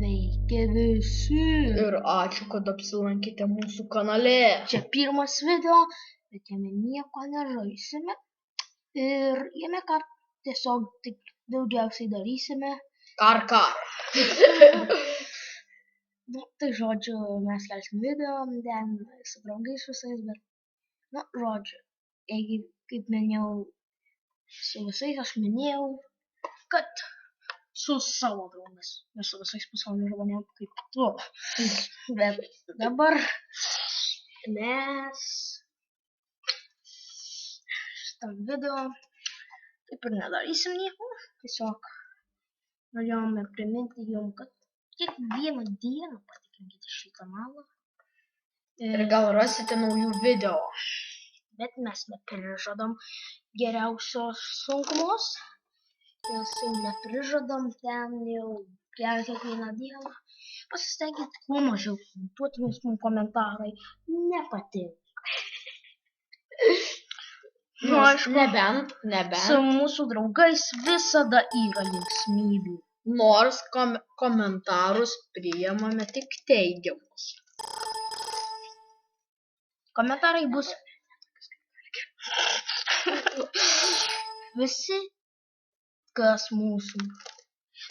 Sveiki visi. Ir ačiū, kad apsilankėte mūsų kanale. Čia pirmas video, bet jame nieko nežaisime. Ir jame ką tiesiog tik daugiausiai darysime. Kar. Nu, tai žodžiu, mes kelsim video ten su draugais visais, bet, nu, žodžiu, jeigu, kaip minėjau, su visais aš minėjau, kad su savo draugais, ne su visais pasaulio žmonėm kaip tu. Bet dabar mes šitam video taip ir nedarysim nieko, tiesiog norėjome priminti jums, kad kiekvieną dieną patikrinkite šį kanalą. Ir gal rasite naujų video. Bet mes neprižadam geriausios sunkumos. Mes jau neprižadam ten jau kiekvieną dieną. Pasistengit kuo mažiau komentuoti, nes mums komentarai nepatinka. Nu, aišku, Nebent. su mūsų draugais visada yra linksmybių. Nors komentarus priimame tik teigiamus. Komentarai bus visi, kas mūsų.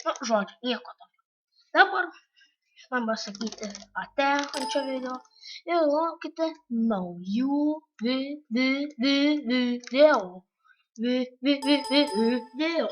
Nu, žodžiu, nieko tam. Dabar man pasakyti ate ant šio video ir laukite naujų video.